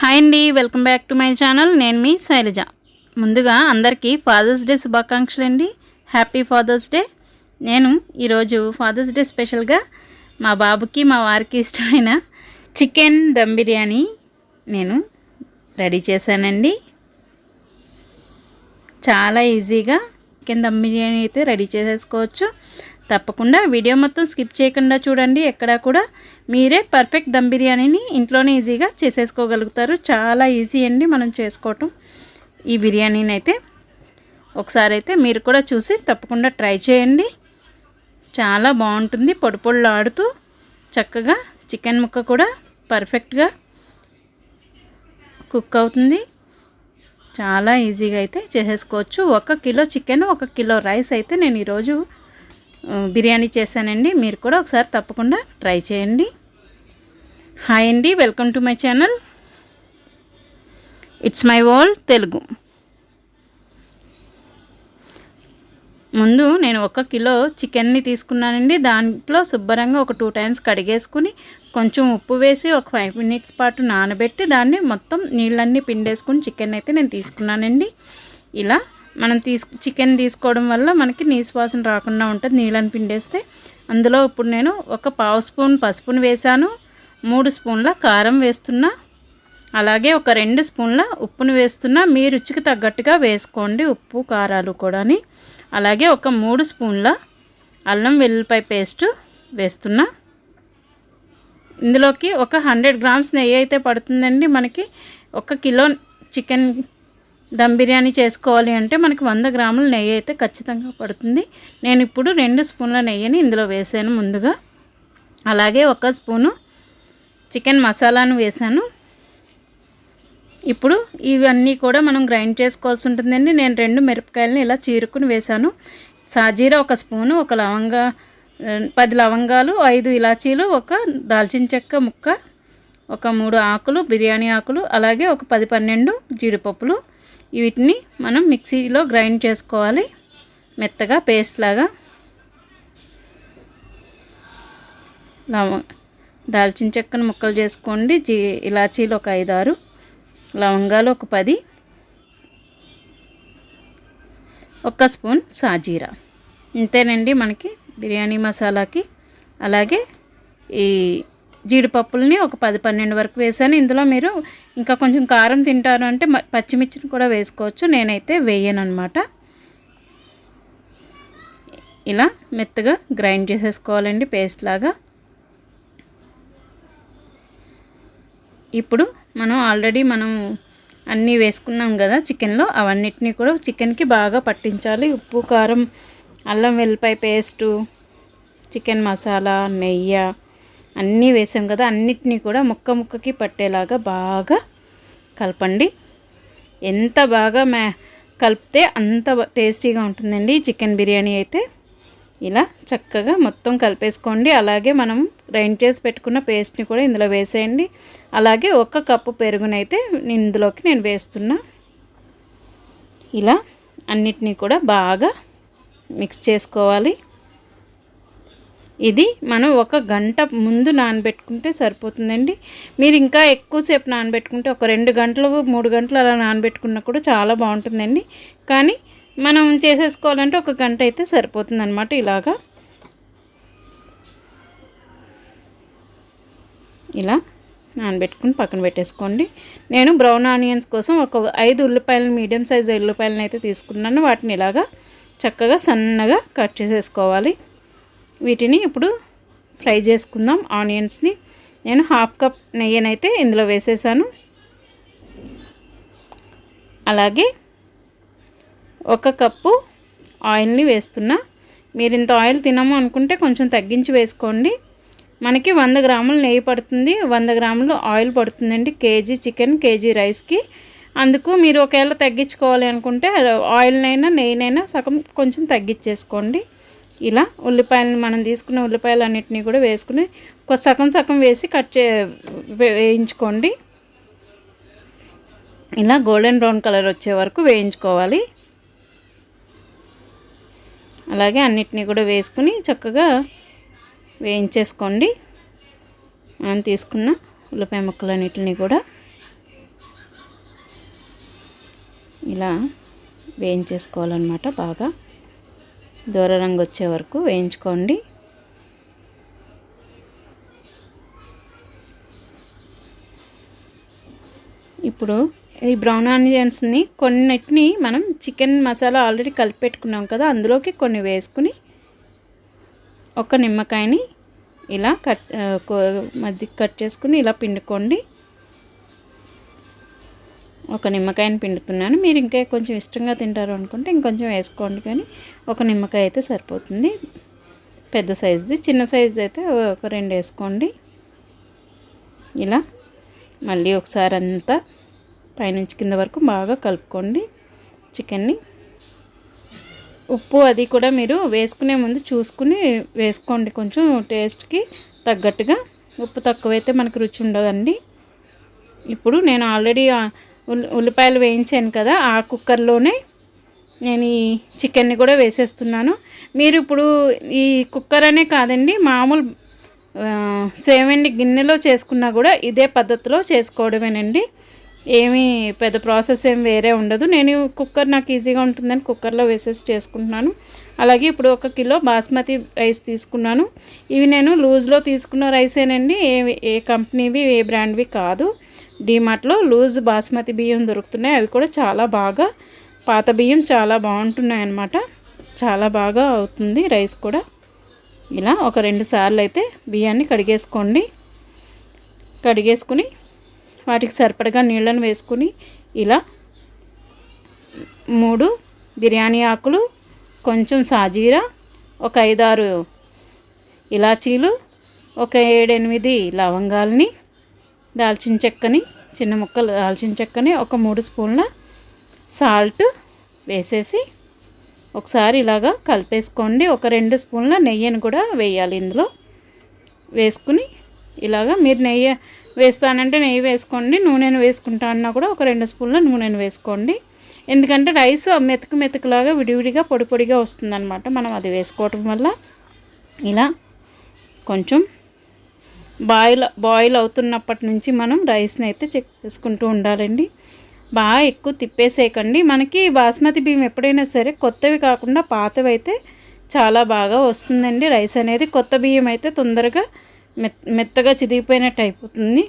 Hi అండి, welcome back to my channel. నేను మీ శైలజ. ముందుగా అందరికీ ఫాదర్స్ డే శుభాకాంక్షలు అండి. Happy Father's Day. నేను ఈరోజు ఫాదర్స్ డే స్పెషల్గా మా బాబుకి మా వారికి ఇష్టమైన చికెన్ దమ్ బిర్యానీ నేను రెడీ చేశానండి. చాలా ఈజీగా చికెన్ దమ్ బిర్యానీ అయితే రెడీ చేసేసుకోవచ్చు. తప్పకుండా వీడియో మొత్తం స్కిప్ చేయకుండా చూడండి. ఎక్కడా కూడా మీరే పర్ఫెక్ట్ దమ్ బిర్యానీని ఇంట్లోనే ఈజీగా చేసేసుకోగలుగుతారు. చాలా ఈజీ అండి మనం చేసుకోవటం ఈ బిర్యానీని అయితే. ఒకసారి అయితే మీరు కూడా చూసి తప్పకుండా ట్రై చేయండి. చాలా బాగుంటుంది. పొడి పొడిలాడుతూ చక్కగా చికెన్ ముక్క కూడా పర్ఫెక్ట్గా కుక్ అవుతుంది. చాలా ఈజీగా అయితే చేసేసుకోవచ్చు. 1 కిలో చికెన్ 1 కిలో రైస్ అయితే నేను ఈరోజు బిర్యానీ చేశానండి. మీరు కూడా ఒకసారి తప్పకుండా ట్రై చేయండి. హాయ్ అండి, welcome to my channel. It's my world Telugu. ముందు నేను 1 కిలో చికెన్ని తీసుకున్నానండి. దాంట్లో శుభ్రంగా ఒక 2 టైమ్స్ కడిగేసుకుని కొంచెం ఉప్పు వేసి ఒక 5 మినిట్స్ పాటు నానబెట్టి దాన్ని మొత్తం నీళ్ళన్నీ పిండేసుకుని చికెన్ అయితే నేను తీసుకున్నానండి. ఇలా మనం చికెన్ తీసుకోవడం వల్ల మనకి నీసు వాసన రాకుండా ఉంటుంది నీళ్ళని పిండేస్తే. అందులో ఇప్పుడు నేను ఒక 1/2 స్పూన్ పసుపును వేసాను, 3 స్పూన్ల కారం వేస్తున్నా, అలాగే ఒక 2 స్పూన్ల ఉప్పును వేస్తున్నా. మీ రుచికి తగ్గట్టుగా వేసుకోండి ఉప్పు కారాలు కూడాని. అలాగే ఒక 3 స్పూన్ల అల్లం వెల్లుల్లిపాయ పేస్ట్ వేస్తున్నా. ఇందులోకి ఒక 100 గ్రామ్స్ నెయ్యి అయితే పడుతుందండి. మనకి 1 కిలో చికెన్ దమ్ బిర్యానీ చేసుకోవాలి అంటే మనకి 100 గ్రాముల నెయ్యి అయితే ఖచ్చితంగా పడుతుంది. నేను ఇప్పుడు 2 స్పూన్ల నెయ్యిని ఇందులో వేసాను ముందుగా. అలాగే 1 స్పూను చికెన్ మసాలాను వేసాను. ఇప్పుడు ఇవన్నీ కూడా మనం గ్రైండ్ చేసుకోవాల్సి ఉంటుందండి. నేను 2 మిరపకాయలని ఇలా చీరుకుని వేసాను. సాజీరా 1 స్పూను, 10 లవంగాలు, 5 ఇలాచీలు, 1 దాల్చిన చెక్క ముక్క, ఒక 3 ఆకులు బిర్యానీ ఆకులు, అలాగే ఒక 10-12 జీడిపప్పులు. వీటిని మనం మిక్సీలో గ్రైండ్ చేసుకోవాలి మెత్తగా పేస్ట్ లాగా. దాల్చిన చెక్కను ముక్కలు చేసుకోండి. ఇలాచీలు ఒక 5-6, లవంగాలు ఒక 10, 1 స్పూన్ సాజీరా. ఇంతేనండి మనకి బిర్యానీ మసాలాకి. అలాగే ఈ జీడిపప్పులని ఒక 10-12 వరకు వేసాను. ఇందులో మీరు ఇంకా కొంచెం కారం తింటారు అంటే పచ్చిమిర్చిని కూడా వేసుకోవచ్చు. నేనైతే వేయను అనమాట. ఇలా మెత్తగా గ్రైండ్ చేసేసుకోవాలండి పేస్ట్ లాగా. ఇప్పుడు మనం ఆల్రెడీ అన్నీ వేసుకున్నాం కదా చికెన్లో, అవన్నిటినీ కూడా చికెన్కి బాగా పట్టించాలి. ఉప్పు కారం అల్లం వెల్లిపాయ పేస్టు చికెన్ మసాలా నెయ్యి అన్నీ వేసాం కదా, అన్నిటినీ కూడా ముక్కకి పట్టేలాగా బాగా కలపండి. ఎంత బాగా కలిపితే అంత టేస్టీగా ఉంటుందండి చికెన్ బిర్యానీ అయితే. ఇలా చక్కగా మొత్తం కలిపేసుకోండి. అలాగే మనం గ్రైండ్ చేసి పెట్టుకున్న పేస్ట్ని కూడా ఇందులో వేసేయండి. అలాగే 1 కప్పు పెరుగునైతే ఇందులోకి నేను వేస్తున్నా. ఇలా అన్నిటినీ కూడా బాగా మిక్స్ చేసుకోవాలి. ఇది మనం 1 గంట ముందు నానబెట్టుకుంటే సరిపోతుందండి. మీరు ఇంకా ఎక్కువసేపు నానబెట్టుకుంటే ఒక 2 గంటలు 3 గంటలు అలా నానబెట్టుకున్నా కూడా చాలా బాగుంటుందండి. కానీ మనం చేసేసుకోవాలంటే 1 గంట అయితే సరిపోతుంది అన్నమాట. ఇలాగా ఇలా నానబెట్టుకుని పక్కన పెట్టేసుకోండి. నేను బ్రౌన్ ఆనియన్స్ కోసం ఒక 5 ఉల్లిపాయలు మీడియం సైజు ఉల్లిపాయలను అయితే తీసుకున్నాను. వాటిని ఇలాగా చక్కగా సన్నగా కట్ చేసేసుకోవాలి. వీటిని ఇప్పుడు ఫ్రై చేసుకుందాం. ఆనియన్స్ని నేను 1/2 కప్ నెయ్యినైతే ఇందులో వేసేసాను. అలాగే 1 కప్పు ఆయిల్ని వేస్తున్నా. మీరు ఇంత ఆయిల్ తినము అనుకుంటే కొంచెం తగ్గించి వేసుకోండి. మనకి 100 గ్రాములు నెయ్యి పడుతుంది, 100 గ్రాములు ఆయిల్ పడుతుందండి కేజీ చికెన్ కేజీ రైస్కి. అందుకు మీరు ఒకవేళ తగ్గించుకోవాలి అనుకుంటే ఆయిల్నైనా నెయ్యినైనా సగం కొంచెం తగ్గించేసుకోండి. ఇలా ఉల్లిపాయలను మనం తీసుకున్న ఉల్లిపాయలు అన్నిటినీ కూడా వేసుకుని సగం వేసి వేయించుకోండి. ఇలా గోల్డెన్ బ్రౌన్ కలర్ వచ్చే వరకు వేయించుకోవాలి. అలాగే అన్నిటినీ కూడా వేసుకుని చక్కగా వేయించేసుకోండి. మనం తీసుకున్న ఉల్లిపాయ ముక్కలన్నిటిని కూడా ఇలా వేయించేసుకోవాలన్నమాట. బాగా దూర రంగు వచ్చే వరకు వేయించుకోండి. ఇప్పుడు ఈ బ్రౌన్ ఆనియన్స్ని కొన్నిటిని మనం చికెన్ మసాలా ఆల్రెడీ కలిపి పెట్టుకున్నాం కదా, అందులోకి కొన్ని వేసుకుని ఒక నిమ్మకాయని ఇలా మధ్య కట్ చేసుకుని ఇలా పిండుకోండి. ఒక నిమ్మకాయని పిండుతున్నాను. మీరు ఇంకా కొంచెం ఇష్టంగా తింటారు అనుకుంటే ఇంకొంచెం వేసుకోండి, కానీ ఒక నిమ్మకాయ అయితే సరిపోతుంది. పెద్ద సైజుది, చిన్న సైజుది అయితే ఒక 2 వేసుకోండి. ఇలా మళ్ళీ ఒకసారి అంతా పైనుంచి కింద వరకు బాగా కలుపుకోండి చికెన్ని. ఉప్పు అది కూడా మీరు వేసుకునే ముందు చూసుకుని వేసుకోండి, కొంచెం టేస్ట్కి తగ్గట్టుగా. ఉప్పు తక్కువైతే మనకు రుచి ఉండదండి. ఇప్పుడు నేను ఆల్రెడీ ఉల్లిపాయలు వేయించాను కదా, ఆ కుక్కర్లోనే నేను ఈ చికెన్ని కూడా వేసేస్తున్నాను. మీరు ఇప్పుడు ఈ కుక్కర్ అనే కాదండి, మామూలు సేవండి గిన్నెలో చేసుకున్నా కూడా ఇదే పద్ధతిలో చేసుకోవడమేనండి. ఏమీ పెద్ద ప్రాసెస్ ఏం వేరే ఉండదు. నేను కుక్కర్ నాకు ఈజీగా ఉంటుందని కుక్కర్లో వేసేసి చేసుకుంటున్నాను. అలాగే ఇప్పుడు 1 కిలో బాస్మతి రైస్ తీసుకున్నాను. ఇవి నేను లూజ్లో తీసుకున్న రైసేనండి, ఏ కంపెనీవి ఏ బ్రాండ్వి కాదు. డీమార్ట్లో లూజ్ బాస్మతి బియ్యం దొరుకుతున్నాయి. అవి కూడా చాలా బాగా, పాత బియ్యం చాలా బాగుంటున్నాయి అన్నమాట. చాలా బాగా అవుతుంది రైస్ కూడా. ఇలా ఒక 2 సార్లు అయితే బియ్యాన్ని కడిగేసుకోండి. కడిగేసుకుని వాటికి సరిపడగా నీళ్ళను వేసుకుని ఇలా 3 బిర్యానీ ఆకులు, కొంచెం సాజీరా, ఒక 5-6 ఇలాచీలు, ఒక 7-8 లవంగాలని, దాల్చిన చెక్కని, చిన్న ముక్కలు దాల్చిన చెక్కని, ఒక 3 స్పూన్ల సాల్ట్ వేసేసి ఒకసారి ఇలాగా కలిపేసుకోండి. ఒక 2 స్పూన్ల నెయ్యిని కూడా వేయాలి ఇందులో. వేసుకుని ఇలాగా మీరు నెయ్యి వేస్తానంటే నెయ్యి వేసుకోండి, నూనెను వేసుకుంటా అన్నా కూడా ఒక 2 స్పూన్ల నూనెను వేసుకోండి. ఎందుకంటే రైస్ మెతుకులాగా విడివిడిగా పొడి పొడిగా వస్తుందన్నమాట మనం అది వేసుకోవటం వల్ల. ఇలా కొంచెం బాయిల్ అవుతున్నప్పటి నుంచి మనం రైస్ని అయితే చెక్ చేసుకుంటూ ఉండాలండి. బాగా ఎక్కువ తిప్పేసేయకండి. మనకి బాస్మతి బియ్యం ఎప్పుడైనా సరే కొత్తవి కాకుండా పాతవి అయితే చాలా బాగా వస్తుందండి రైస్ అనేది. కొత్త బియ్యం అయితే తొందరగా మెత్తగా చిదిగిపోయినట్టు అయిపోతుంది.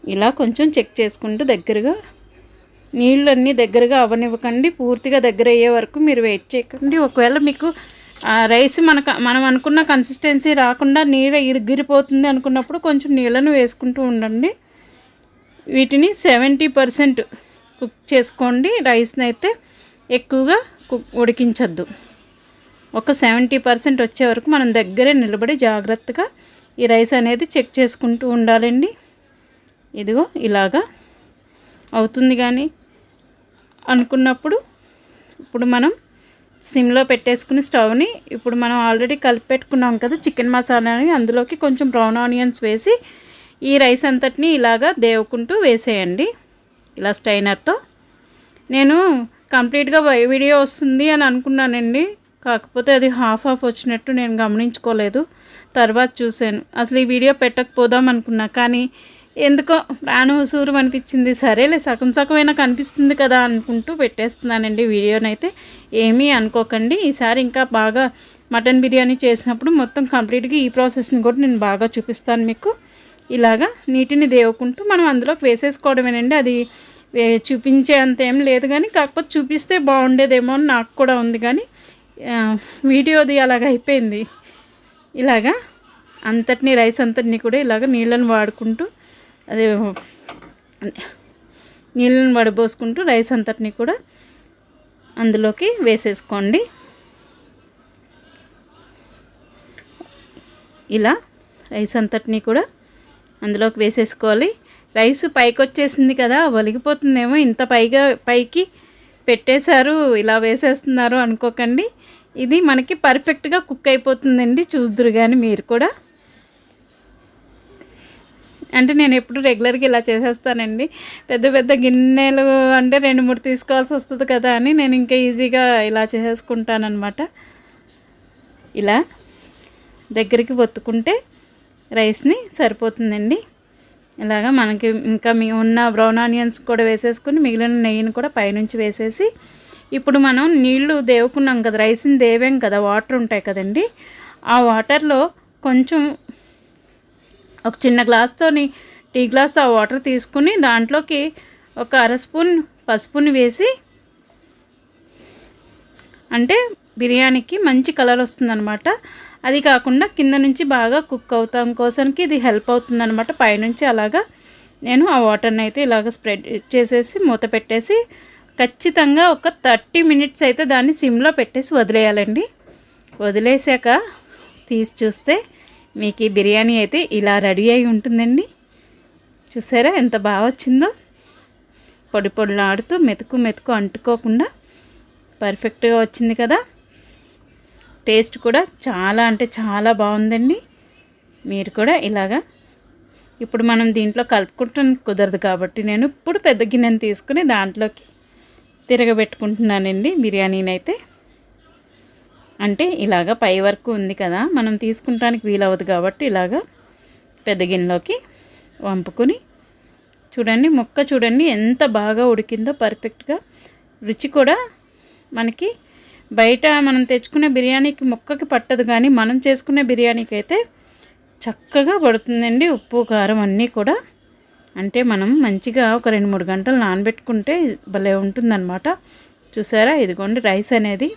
ఇలా కొంచెం చెక్ చేసుకుంటూ దగ్గరగా, నీళ్ళన్నీ దగ్గరగా అవ్వనివ్వకండి. పూర్తిగా దగ్గర అయ్యే వరకు మీరు వెయిట్ చేయకండి. ఒకవేళ మీకు రైస్ మనం అనుకున్న కన్సిస్టెన్సీ రాకుండా నీళ్ళ ఇరిగిరిపోతుంది అనుకున్నప్పుడు కొంచెం నీళ్ళను వేసుకుంటూ ఉండండి. వీటిని 70% కుక్ చేసుకోండి. రైస్ని అయితే ఎక్కువగా ఉడికించద్దు. ఒక 70% వచ్చే వరకు మనం దగ్గరే నిలబడి జాగ్రత్తగా ఈ రైస్ అనేది చెక్ చేసుకుంటూ ఉండాలండి. ఇదిగో ఇలాగా అవుతుంది కానీ అనుకున్నప్పుడు ఇప్పుడు మనం సిమ్లో పెట్టేసుకుని స్టవ్ని, ఇప్పుడు మనం ఆల్రెడీ కలిపి పెట్టుకున్నాం కదా చికెన్ మసాలాని, అందులోకి కొంచెం బ్రౌన్ ఆనియన్స్ వేసి ఈ రైస్ అంతటిని ఇలాగా దేవుకుంటూ వేసేయండి ఇలా స్టైనర్తో. నేను కంప్లీట్గా వీడియో వస్తుంది అని అనుకున్నానండి, కాకపోతే అది హాఫ్ వచ్చినట్టు నేను గమనించుకోలేదు. తర్వాత చూశాను, అసలు ఈ వీడియో పెట్టకపోదాం అనుకున్నా, కానీ ఎందుకో ప్రాణం ఉసూరు అనిపించింది. సరేలే సగం సగమైనా కనిపిస్తుంది కదా అనుకుంటూ పెట్టేస్తున్నానండి వీడియోనైతే. ఏమీ అనుకోకండి. ఈసారి ఇంకా బాగా మటన్ బిర్యానీ చేసినప్పుడు మొత్తం కంప్లీట్గా ఈ ప్రాసెస్ని కూడా నేను బాగా చూపిస్తాను మీకు. ఇలాగా నీటిని దేవుకుంటూ మనం అందులోకి వేసేసుకోవడమేనండి. అది చూపించే అంత ఏం లేదు, కానీ కాకపోతే చూపిస్తే బాగుండేదేమో అని నాకు కూడా ఉంది, కానీ వీడియోది అలాగ అయిపోయింది. ఇలాగా అంతటినీ రైస్ అంతటినీ కూడా ఇలాగ నీళ్ళని వాడుకుంటూ, అదే నీళ్ళని వడబోసుకుంటూ రైస్ అంతటినీ కూడా అందులోకి వేసేసుకోండి. ఇలా రైస్ అంతటినీ కూడా అందులోకి వేసేసుకోవాలి. రైస్ పైకి వచ్చేసింది కదా, ఒలిగిపోతుందేమో, ఇంత పైకి పెట్టేశారు ఇలా వేసేస్తున్నారు అనుకోకండి. ఇది మనకి పర్ఫెక్ట్గా కుక్ అయిపోతుందండి. చూద్దురు కానీ మీరు కూడా. అంటే నేను ఎప్పుడు రెగ్యులర్గా ఇలా చేసేస్తానండి. పెద్ద పెద్ద గిన్నెలు అంటే 2-3 తీసుకోవాల్సి వస్తుంది కదా అని నేను ఇంకా ఈజీగా ఇలా చేసేసుకుంటానన్నమాట. ఇలా దగ్గరికి ఒత్తుకుంటే రైస్ని సరిపోతుందండి. ఇలాగా మనకి ఇంకా ఉన్న బ్రౌన్ ఆనియన్స్ కూడా వేసేసుకుని మిగిలిన నెయ్యిని కూడా పైనుంచి వేసేసి ఇప్పుడు మనం నీళ్లు దేవుకున్నాం కదా, రైస్ని దేవాం కదా, వాటర్ ఉంటాయి కదండి, ఆ వాటర్లో కొంచెం ఒక చిన్న గ్లాస్తోని టీ గ్లాస్ ఆ వాటర్ తీసుకుని దాంట్లోకి ఒక అర స్పూన్ పసుపుని వేసి, అంటే బిర్యానీకి మంచి కలర్ వస్తుందన్నమాట. అది కాకుండా కింద నుంచి బాగా కుక్ అవుతాం కోసానికి ఇది హెల్ప్ అవుతుందన్నమాట. పైనుంచి అలాగా నేను ఆ వాటర్ని అయితే ఇలాగ స్ప్రెడ్ చేసేసి మూత పెట్టేసి ఖచ్చితంగా ఒక 30 మినిట్స్ అయితే దాన్ని సిమ్లో పెట్టేసి వదిలేయాలండి. వదిలేసాక తీసి చూస్తే మీకు ఈ బిర్యానీ అయితే ఇలా రెడీ అయి ఉంటుందండి. చూసారా ఎంత బాగా వచ్చిందో, పొడి పొడిలాడుతూ మెతుకు మెతుకు అంటుకోకుండా పర్ఫెక్ట్గా వచ్చింది కదా. టేస్ట్ కూడా చాలా అంటే చాలా బాగుందండి. మీరు కూడా ఇలాగా ఇప్పుడు మనం దీంట్లో కలుపుకుంటానికి కుదరదు కాబట్టి నేను ఇప్పుడు పెద్ద గిన్నెని తీసుకుని దాంట్లోకి తిరగబెట్టుకుంటున్నానండి బిర్యానీని అయితే. అంటే ఇలాగా పై వరకు ఉంది కదా, మనం తీసుకుంటానికి వీలవదు కాబట్టి ఇలాగా పెద్ద గిన్నెలోకి వంపుకొని చూడండి, ముక్క చూడండి ఎంత బాగా ఉడికిందో పర్ఫెక్ట్గా. రుచి కూడా మనకి బయట మనం తెచ్చుకునే బిర్యానీకి ముక్కకి పట్టదు, కానీ మనం చేసుకునే బిర్యానీకి అయితే చక్కగా పడుతుందండి. ఉప్పు కారం అన్నీ కూడా, అంటే మనం మంచిగా ఒక 2-3 గంటలు నానబెట్టుకుంటే భలే ఉంటుందన్నమాట. చూసారా, ఇదిగోండి రైస్ అనేది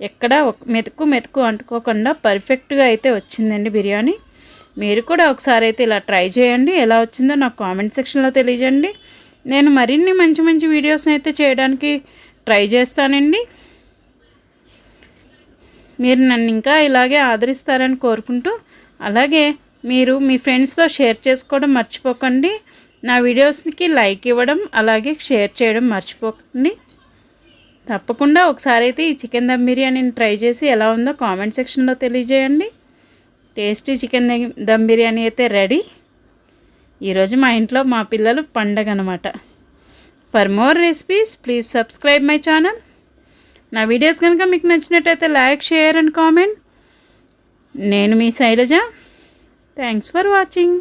ఎక్కడ మెతుకు మెతుకు అంటుకోకుండా పర్ఫెక్ట్గా అయితే వచ్చిందండి బిర్యానీ. మీరు కూడా ఒకసారి అయితే ఇలా ట్రై చేయండి. ఎలా వచ్చిందో నాకు కామెంట్ సెక్షన్లో తెలియజేయండి. నేను మరిన్ని మంచి మంచి వీడియోస్ని అయితే చేయడానికి ట్రై చేస్తానండి. మీరు నన్ను ఇంకా ఇలాగే ఆదరిస్తారని కోరుకుంటూ, అలాగే మీరు మీ ఫ్రెండ్స్తో షేర్ చేసుకోవడం మర్చిపోకండి. నా వీడియోస్కి లైక్ ఇవ్వడం అలాగే షేర్ చేయడం మర్చిపోకండి. తప్పకుండా ఒకసారి అయితే ఈ చికెన్ దమ్ బిర్యానీని ట్రై చేసి ఎలా ఉందో కామెంట్ సెక్షన్లో తెలియజేయండి. టేస్టీ చికెన్ దమ్ బిర్యానీ అయితే రెడీ. ఈరోజు మా ఇంట్లో మా పిల్లలు పండగ అనమాట. For more recipes please subscribe my channel. నా వీడియోస్ కనుక మీకు నచ్చినట్టయితే లైక్, షేర్ అండ్ కామెంట్. నేను మీ శైలజ. Thanks for watching.